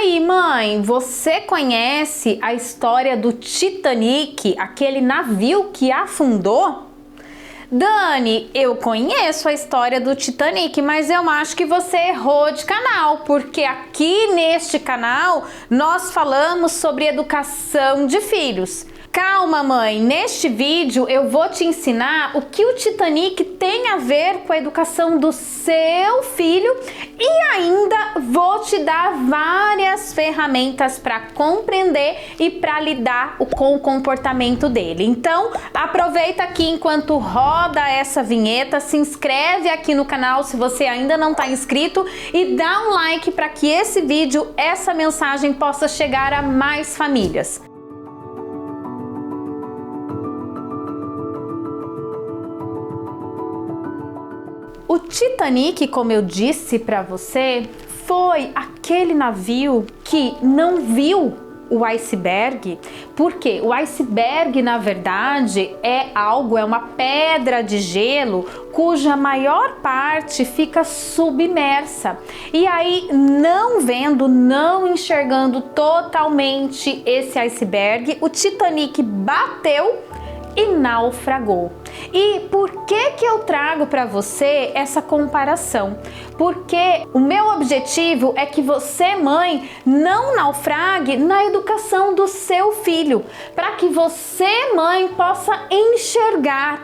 aí, mãe, você conhece a história do Titanic, aquele navio que afundou? Dani, eu conheço a história do Titanic, mas eu acho que você errou de canal, porque aqui neste canal nós falamos sobre educação de filhos. Calma, mãe, neste vídeo eu vou te ensinar o que o Titanic tem a ver com a educação do seu filho e ainda vou te dar várias ferramentas para compreender e para lidar com o comportamento dele. Então, aproveita aqui enquanto roda essa vinheta, se inscreve aqui no canal se você ainda não está inscrito e dá um like para que esse vídeo, essa mensagem possa chegar a mais famílias. O Titanic, como eu disse para você, foi aquele navio que não viu o iceberg, porque o iceberg, na verdade, é uma pedra de gelo cuja maior parte fica submersa. E aí, não vendo, não enxergando totalmente esse iceberg, o Titanic bateu e naufragou. E por que eu trago para você essa comparação? Porque o meu objetivo é que você, mãe, não naufrague na educação do seu filho, para que você, mãe, possa enxergar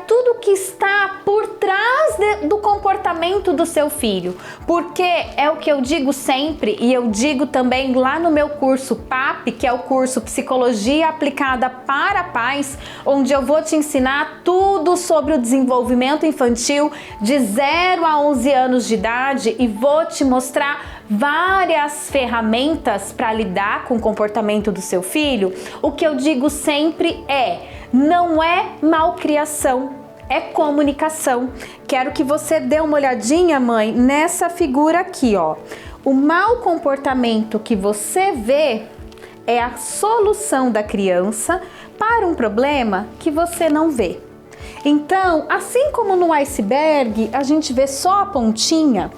tudo que está por trás do comportamento do seu filho. Porque é o que eu digo sempre e eu digo também lá no meu curso PAP, que é o curso Psicologia Aplicada para Pais, onde eu vou te ensinar tudo sobre o desenvolvimento infantil de 0 a 11 anos de idade e vou te mostrar várias ferramentas para lidar com o comportamento do seu filho. O que eu digo sempre não é malcriação, é comunicação. Quero que você dê uma olhadinha, mãe, nessa figura aqui, ó. O mau comportamento que você vê é a solução da criança para um problema que você não vê. Então, assim como no iceberg a gente vê só a pontinha,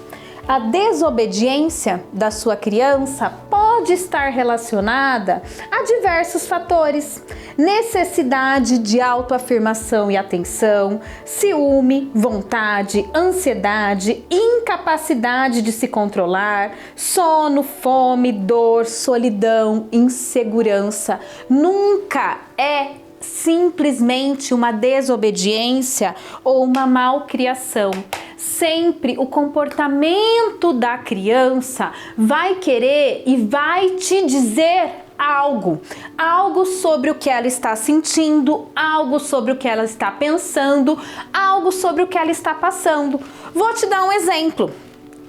a desobediência da sua criança pode estar relacionada a diversos fatores: necessidade de autoafirmação e atenção, ciúme, vontade, ansiedade, incapacidade de se controlar, sono, fome, dor, solidão, insegurança. Nunca é simplesmente uma desobediência ou uma malcriação. Sempre o comportamento da criança vai querer e vai te dizer algo sobre o que ela está sentindo, algo sobre o que ela está pensando, algo sobre o que ela está passando. Vou te dar um exemplo.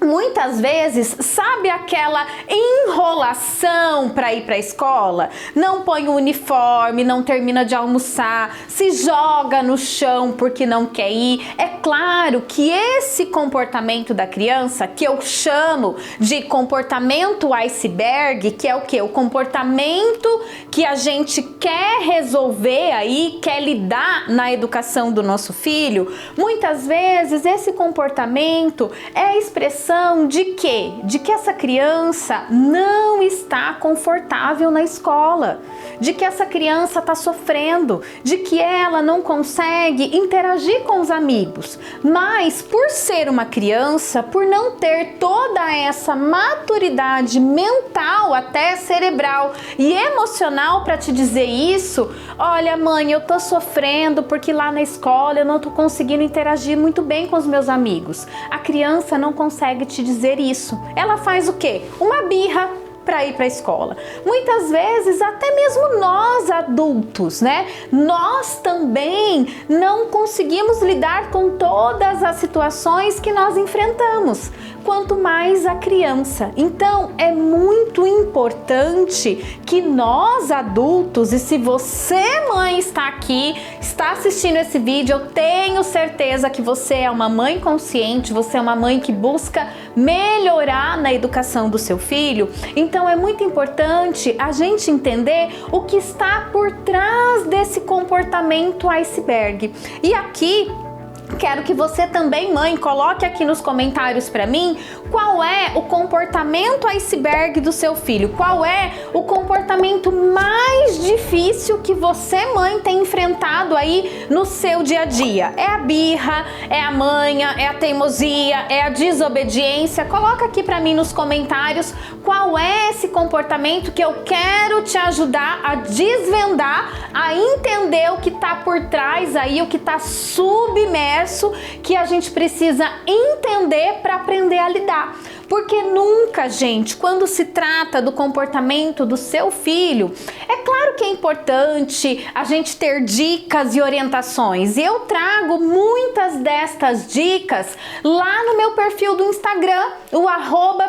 Muitas vezes, sabe aquela enrolação para ir para a escola? Não põe o uniforme, não termina de almoçar, se joga no chão porque não quer ir. É claro que esse comportamento da criança, que eu chamo de comportamento iceberg, que é o quê? O comportamento que a gente quer resolver aí, quer lidar na educação do nosso filho. Muitas vezes esse comportamento é a expressão de quê? De que essa criança não está confortável na escola, de que essa criança está sofrendo, de que ela não consegue interagir com os amigos. Mas por ser uma criança, por não ter toda essa maturidade mental, até cerebral e emocional para te dizer isso, olha, mãe, eu tô sofrendo porque lá na escola eu não tô conseguindo interagir muito bem com os meus amigos. A criança não consegue te dizer isso. Ela faz o quê? Uma birra para ir para a escola. Muitas vezes até mesmo nós adultos, né? Nós também não conseguimos lidar com todas as situações que nós enfrentamos, quanto mais a criança. Então é muito importante que nós adultos, e se você, mãe, está aqui, está assistindo esse vídeo, eu tenho certeza que você é uma mãe consciente, você é uma mãe que busca melhorar na educação do seu filho. Então é muito importante a gente entender o que está por trás desse comportamento iceberg. E aqui Quero que você também, mãe, coloque aqui nos comentários para mim qual é o comportamento iceberg do seu filho. Qual é o comportamento mais difícil que você, mãe, tem enfrentado aí no seu dia a dia? É a birra, é a manha, é a teimosia, é a desobediência? Coloca aqui para mim nos comentários qual é esse comportamento que eu quero te ajudar a desvendar, a entender o que está por trás aí, o que está submerso, que a gente precisa entender para aprender a lidar. Porque nunca, gente, quando se trata do comportamento do seu filho, é claro que é importante a gente ter dicas e orientações. E eu trago muitas destas dicas lá no meu perfil do Instagram, o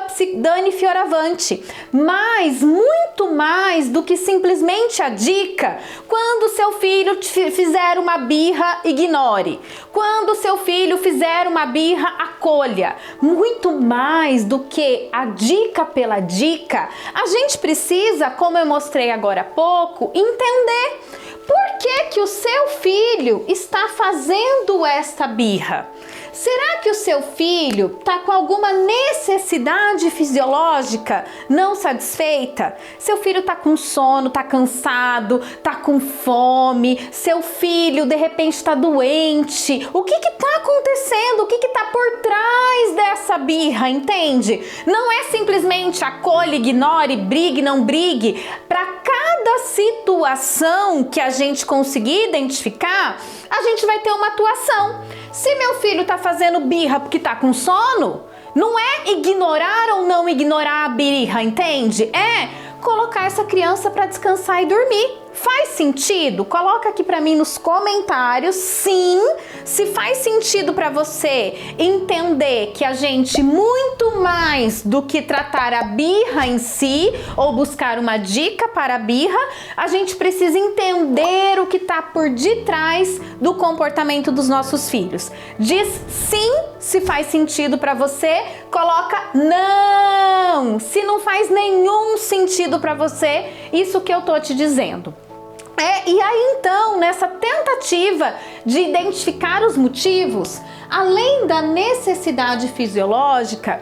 @PsiDaniFioravante. Mas muito mais do que simplesmente a dica, quando seu filho fizer uma birra, ignore. Quando seu filho fizer uma birra, acolha. Muito mais do que a dica pela dica, a gente precisa, como eu mostrei agora há pouco, entender por que o seu filho está fazendo esta birra. Será que o seu filho está com alguma necessidade fisiológica não satisfeita? Seu filho está com sono, está cansado, está com fome, seu filho de repente está doente. O que está acontecendo? O que está por trás dessa birra, entende? Não é simplesmente acolhe, ignore, brigue, não brigue. Para cada situação que a gente conseguir identificar, a gente vai ter uma atuação. Se meu filho tá fazendo birra porque tá com sono, não é ignorar ou não ignorar a birra, entende? É colocar essa criança para descansar e dormir. Faz sentido? Coloca aqui para mim nos comentários, sim, se faz sentido para você entender que a gente, muito mais do que tratar a birra em si ou buscar uma dica para a birra, a gente precisa entender o que está por detrás do comportamento dos nossos filhos. Diz sim se faz sentido para você, coloca não, se não faz nenhum sentido para você, isso que eu tô te dizendo. E aí então, nessa tentativa de identificar os motivos, além da necessidade fisiológica,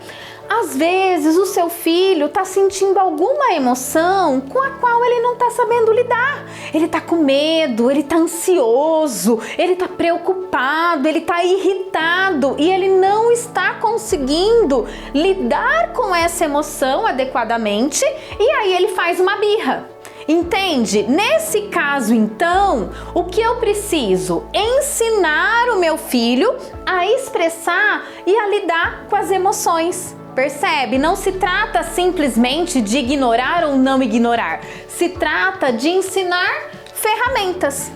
às vezes o seu filho está sentindo alguma emoção com a qual ele não está sabendo lidar. Ele está com medo, ele está ansioso, ele está preocupado, ele está irritado e ele não está conseguindo lidar com essa emoção adequadamente e aí ele faz uma birra. Entende? Nesse caso, então, o que eu preciso? Ensinar o meu filho a expressar e a lidar com as emoções. Percebe? Não se trata simplesmente de ignorar ou não ignorar. Se trata de ensinar ferramentas.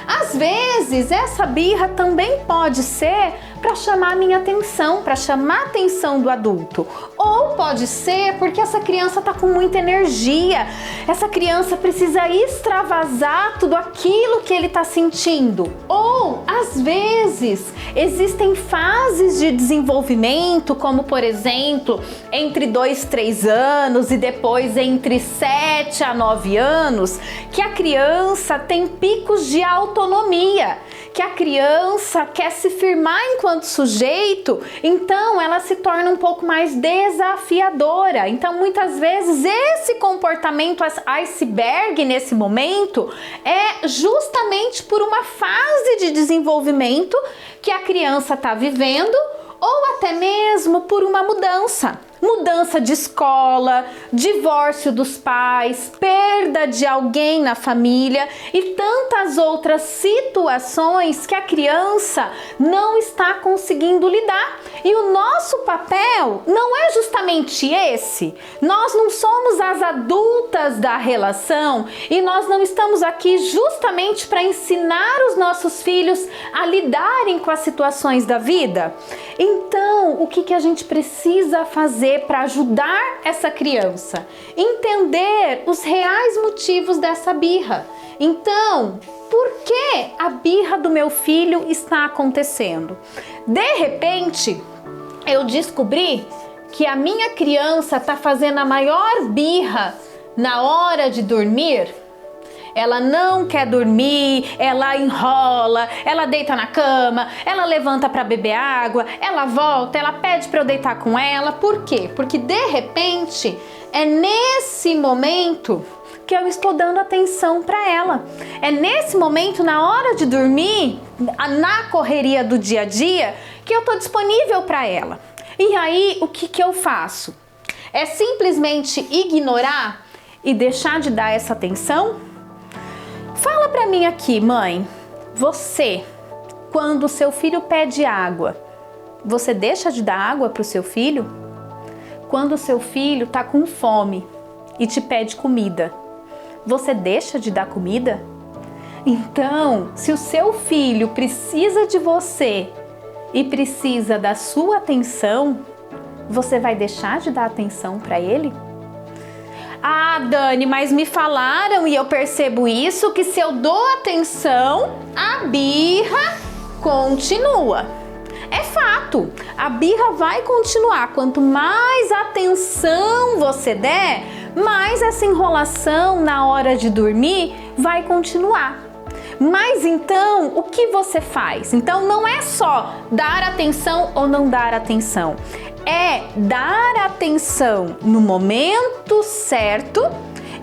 Às vezes, essa birra também pode ser para chamar a minha atenção, para chamar a atenção do adulto. Ou pode ser porque essa criança está com muita energia, essa criança precisa extravasar tudo aquilo que ele está sentindo. Ou, às vezes, existem fases de desenvolvimento, como por exemplo, entre 2 e 3 anos e depois entre 7 a 9 anos, que a criança tem picos de autonomia, que a criança quer se firmar enquanto sujeito, então ela se torna um pouco mais desafiadora. Então, muitas vezes, esse comportamento iceberg nesse momento é justamente por uma fase de desenvolvimento que a criança está vivendo ou até mesmo por uma mudança. Mudança de escola, divórcio dos pais, perda de alguém na família e tantas outras situações que a criança não está conseguindo lidar. E o nosso papel não é justamente esse. Nós não somos as adultas da relação e nós não estamos aqui justamente para ensinar os nossos filhos a lidarem com as situações da vida. Então, o que a gente precisa fazer para ajudar essa criança? Entender os reais motivos dessa birra. Então, por que a birra do meu filho está acontecendo? De repente, eu descobri que a minha criança está fazendo a maior birra na hora de dormir. ela não quer dormir, ela enrola, ela deita na cama, ela levanta para beber água, ela volta, ela pede para eu deitar com ela. Por quê? Porque de repente é nesse momento que eu estou dando atenção para ela. É nesse momento, na hora de dormir, na correria do dia a dia, que eu estou disponível para ela. E aí, o que eu faço? É simplesmente ignorar e deixar de dar essa atenção? Fala para mim aqui, mãe, você, quando o seu filho pede água, você deixa de dar água para o seu filho? Quando o seu filho está com fome e te pede comida, você deixa de dar comida? Então, se o seu filho precisa de você e precisa da sua atenção, você vai deixar de dar atenção para ele? Ah, Dani, mas me falaram e eu percebo isso, que se eu dou atenção, a birra continua. É fato, a birra vai continuar. Quanto mais atenção você der, mais essa enrolação na hora de dormir vai continuar. Mas então, o que você faz? Então não é só dar atenção ou não dar atenção. É dar atenção no momento certo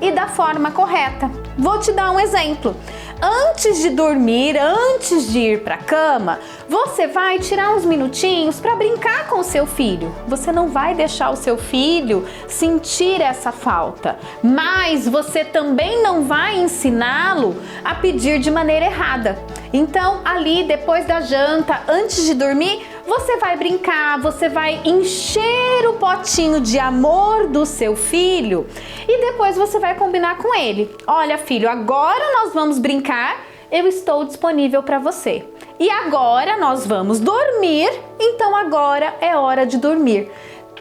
e da forma correta. Vou te dar um exemplo. Antes de dormir, antes de ir para a cama, você vai tirar uns minutinhos para brincar com o seu filho. Você não vai deixar o seu filho sentir essa falta, mas você também não vai ensiná-lo a pedir de maneira errada. Então, ali depois da janta, antes de dormir, você vai brincar, você vai encher o potinho de amor do seu filho e depois você vai combinar com ele. Olha, filho, agora nós vamos brincar, eu estou disponível para você. E agora nós vamos dormir, então agora é hora de dormir.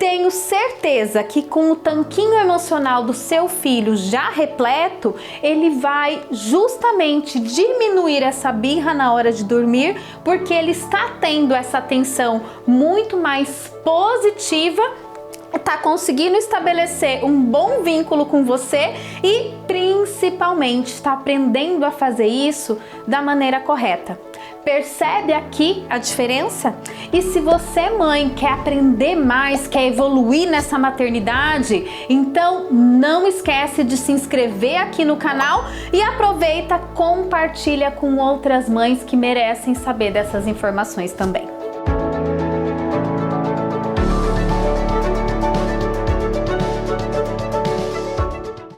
Tenho certeza que com o tanquinho emocional do seu filho já repleto, ele vai justamente diminuir essa birra na hora de dormir, porque ele está tendo essa atenção muito mais positiva, está conseguindo estabelecer um bom vínculo com você e principalmente está aprendendo a fazer isso da maneira correta. Percebe aqui a diferença? E se você, mãe, quer aprender mais, quer evoluir nessa maternidade, então não esquece de se inscrever aqui no canal e aproveita, compartilha com outras mães que merecem saber dessas informações também.